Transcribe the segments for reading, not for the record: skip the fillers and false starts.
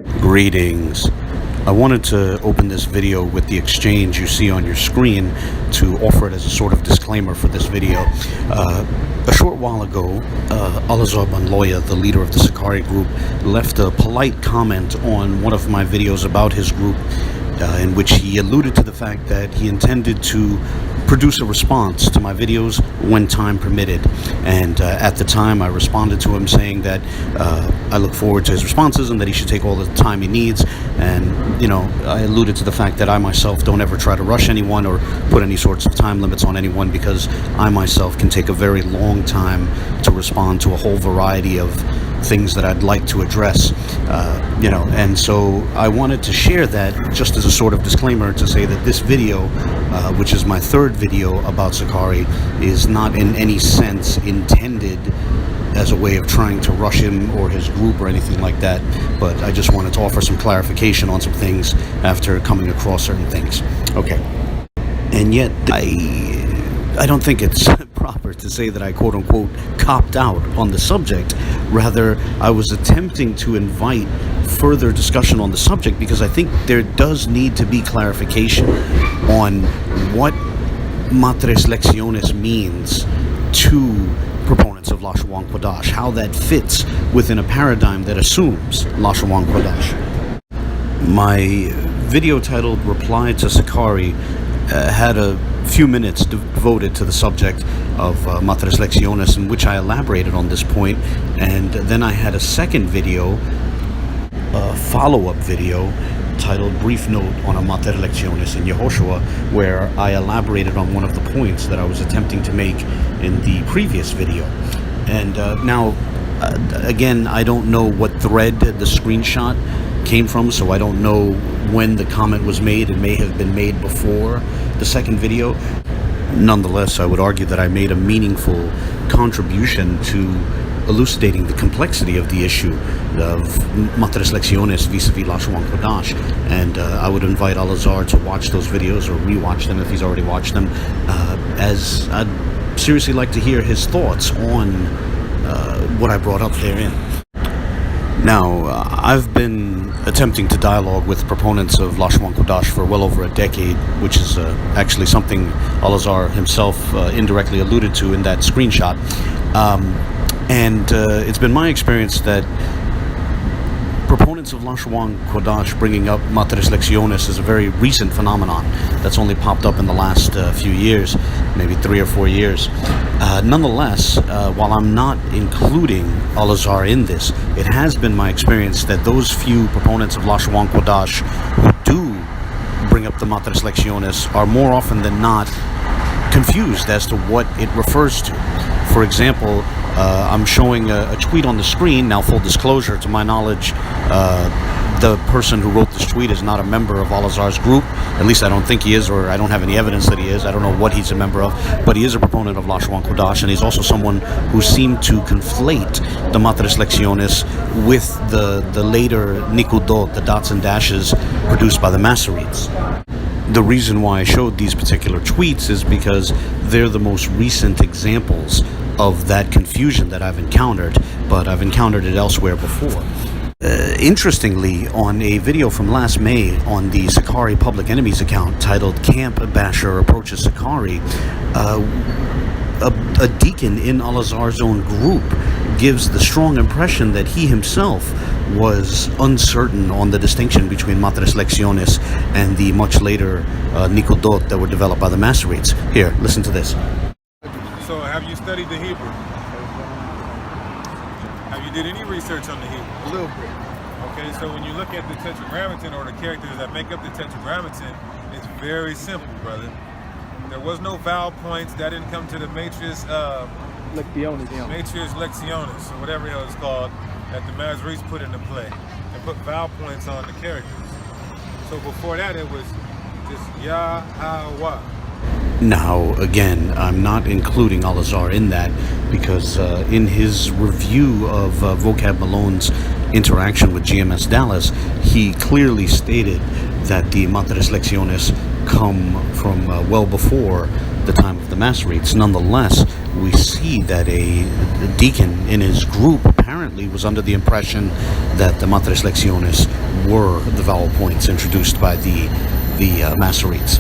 Greetings. I wanted to open this video with the exchange you see on your screen to offer it as a sort of disclaimer for this video. A short while ago, Alazar Banloya, the leader of the Sicarii group, left a polite comment on one of my videos about his group, in which he alluded to the fact that he intended to produce a response to my videos when time permitted. And at the time, I responded to him saying that I look forward to his responses and that he should take all the time he needs. And, you know, I alluded to the fact that I myself don't ever try to rush anyone or put any sorts of time limits on anyone, because I myself can take a very long time to respond to a whole variety of things that I'd like to address, and so I wanted to share that just as a sort of disclaimer to say that this video, which is my third video about Sicarii, is not in any sense intended as a way of trying to rush him or his group or anything like that, but I just wanted to offer some clarification on some things after coming across certain things. Okay. And yet, I don't think it's proper to say that I quote-unquote copped out on the subject. Rather, I was attempting to invite further discussion on the subject because I think there does need to be clarification on what Matres Lectionis means to proponents of Lashawan Qadash, how that fits within a paradigm that assumes Lashawan Qadash. My video titled Reply to Sicarii had a few minutes devoted to the subject of Matres Lectionis, in which I elaborated on this point, and then I had a second video, a follow-up video titled Brief Note on a Matres Lectionis in Yehoshua, where I elaborated on one of the points that I was attempting to make in the previous video. And now, again, I don't know what thread the screenshot came from, so I don't know when the comment was made. It may have been made before the second video. Nonetheless, I would argue that I made a meaningful contribution to elucidating the complexity of the issue of Matres Lectionis vis-a-vis Lashawan Qadash, and I would invite Alazar to watch those videos or rewatch them if he's already watched them, as I'd seriously like to hear his thoughts on what I brought up therein. Now, I've been attempting to dialogue with proponents of Lashawan Qadash for well over a decade, which is actually something Alazar himself indirectly alluded to in that screenshot. And it's been my experience that proponents of Lashawan Qadash bringing up Matres Lectionis is a very recent phenomenon that's only popped up in the last few years, maybe 3 or 4 years. Nonetheless, while I'm not including Alazar in this, it has been my experience that those few proponents of Lashawan Qadash who do bring up the Matres Lectionis are more often than not confused as to what it refers to. For example, I'm showing a tweet on the screen. Now, full disclosure, to my knowledge, the person who wrote this tweet is not a member of Alazar's group. At least I don't think he is, or I don't have any evidence that he is. I don't know what he's a member of, but he is a proponent of Lashawan Qadash, and he's also someone who seemed to conflate the Matres Lectionis with the later Nikudot, the dots and dashes produced by the Masoretes. The reason why I showed these particular tweets is because they're the most recent examples of that confusion that I've encountered, but I've encountered it elsewhere before. Interestingly, on a video from last May on the Sicarii Public Enemies account titled Camp Basher Approaches Sicarii, a deacon in Alazar's own group gives the strong impression that he himself was uncertain on the distinction between Matres Lectionis and the much later Nikudot that were developed by the Masoretes. Here, listen to this. So, have you studied the Hebrew? Have you did any research on the Hebrew? A little bit. Okay, so when you look at the Tetragrammaton or the characters that make up the Tetragrammaton, it's very simple, brother. There was no vowel points. That didn't come to the Matres Lectionis, or whatever the hell it's called, that the Masoretes put into play and put vowel points on the characters. So before that, it was just Yahweh. Now, again, I'm not including Alazar in that because in his review of Vocab Malone's interaction with GMS Dallas, he clearly stated that the Matres Lectionis come from well before the time of the Masoretes. Nonetheless, we see that a deacon in his group apparently was under the impression that the Matres Lectionis were the vowel points introduced by the Masoretes.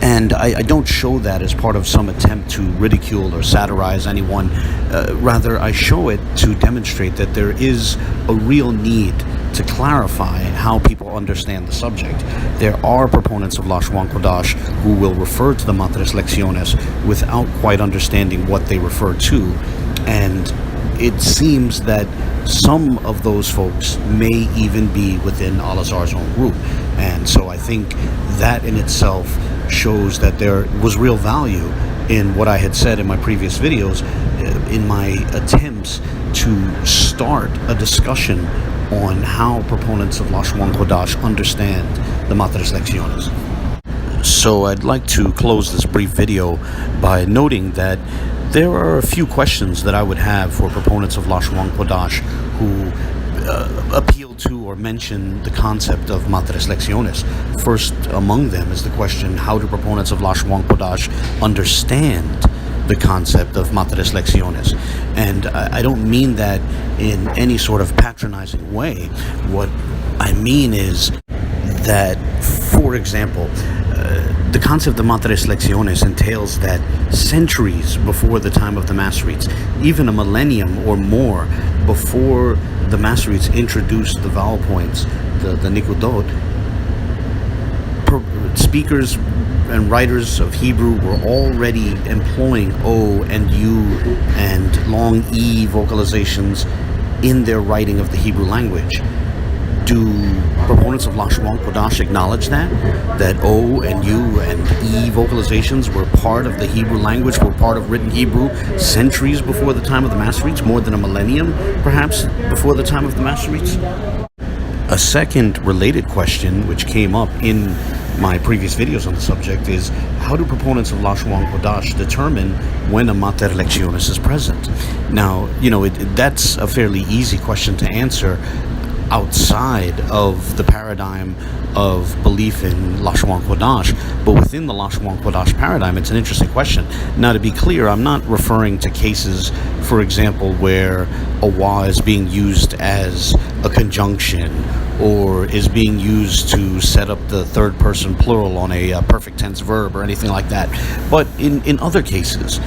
And I don't show that as part of some attempt to ridicule or satirize anyone. Rather, I show it to demonstrate that there is a real need to clarify how people understand the subject. There are proponents of Lashawan Qadash who will refer to the Matres Lectionis without quite understanding what they refer to, and it seems that some of those folks may even be within Al-Azhar's own group. And so I think that in itself shows that there was real value in what I had said in my previous videos, in my attempts to start a discussion on how proponents of Lashawan Qadash understand the Matres Lectionis. So I'd like to close this brief video by noting that there are a few questions that I would have for proponents of Lashawan Qadash who appeal to or mention the concept of Matres Lectionis. First among them is the question, how do proponents of Lashawan Qadash understand the concept of Matres Lectionis? And I don't mean that in any sort of patronizing way. What I mean is that, for example, the concept of Matres Lectionis entails that centuries before the time of the Masoretes, even a millennium or more before the Masoretes introduced the vowel points, the nikudot, speakers and writers of Hebrew were already employing O and U and long E vocalizations in their writing of the Hebrew language. Do proponents of Lashawan Qadash acknowledge that O and U and E vocalizations were part of the Hebrew language, were part of written Hebrew centuries before the time of the Masoretes, more than a millennium, perhaps, before the time of the Masoretes? A second related question, which came up in my previous videos on the subject, is how do proponents of Lashawan Qadash determine when a Matres Lectionis is present? Now, that's a fairly easy question to answer outside of the paradigm of belief in Lashawan Qadash, but within the Lashawan Qadash paradigm, it's an interesting question. Now, to be clear, I'm not referring to cases, for example, where a wa is being used as a conjunction or is being used to set up the third person plural on a perfect tense verb or anything like that. But in other cases,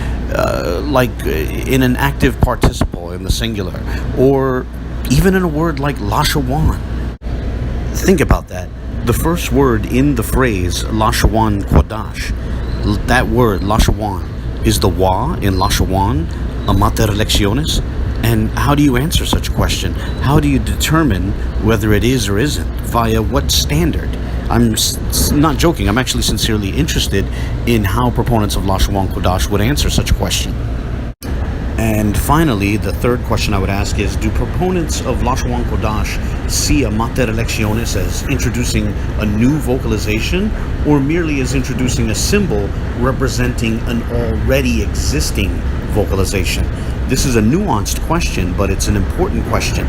like in an active participle in the singular, or even in a word like Lashawan. Think about that. The first word in the phrase Lashawan Qadash, that word Lashawan, is the wa in Lashawan a Matres Lectionis? And how do you answer such a question? How do you determine whether it is or isn't? Via what standard? I'm not joking. I'm actually sincerely interested in how proponents of Lashawan Qadash would answer such a question. And finally, the third question I would ask is, do proponents of Lashawan Qadash see a Matres Lectionis as introducing a new vocalization, or merely as introducing a symbol representing an already existing vocalization? This is a nuanced question, but it's an important question.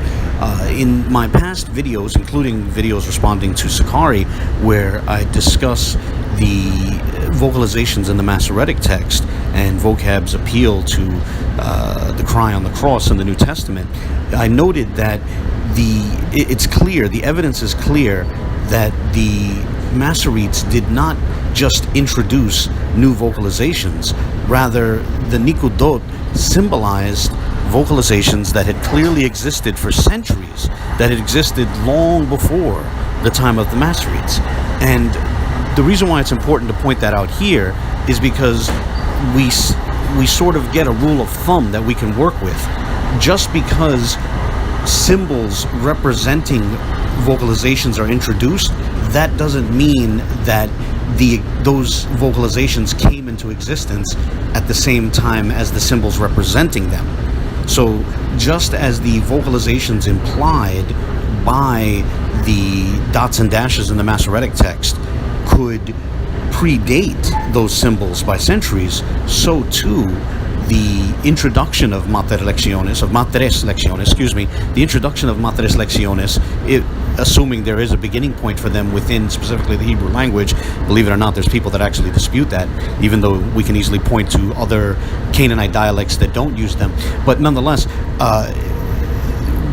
In my past videos, including videos responding to Sicarii, where I discuss the vocalizations in the Masoretic text and vocab's appeal to the cry on the cross in the New Testament, I noted that it's clear, the evidence is clear that the Masoretes did not just introduce new vocalizations. Rather, the nikudot symbolized vocalizations that had clearly existed for centuries, that had existed long before the time of the Masoretes. And the reason why it's important to point that out here is because we sort of get a rule of thumb that we can work with. Just because symbols representing vocalizations are introduced, that doesn't mean that those vocalizations came into existence at the same time as the symbols representing them. So just as the vocalizations implied by the dots and dashes in the Masoretic text could predate those symbols by centuries, so too the introduction of Matres Lectionis, excuse me, the introduction of Matres Lectionis, assuming there is a beginning point for them within specifically the Hebrew language. Believe it or not, there's people that actually dispute that, even though we can easily point to other Canaanite dialects that don't use them. But nonetheless,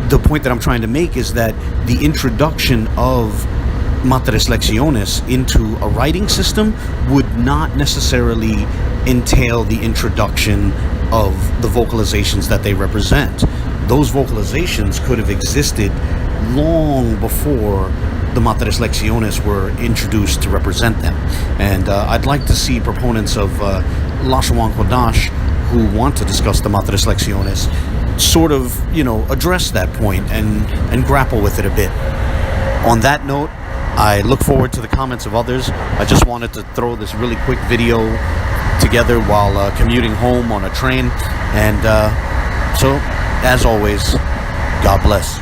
the point that I'm trying to make is that the introduction of Matres Lectionis into a writing system would not necessarily entail the introduction of the vocalizations that they represent. Those vocalizations could have existed long before the Matres Lectionis were introduced to represent them. And I'd like to see proponents of Lashawan Qadash who want to discuss the Matres Lectionis sort of, address that point and grapple with it a bit. On that note, I look forward to the comments of others. I just wanted to throw this really quick video together while commuting home on a train. And so, as always, God bless.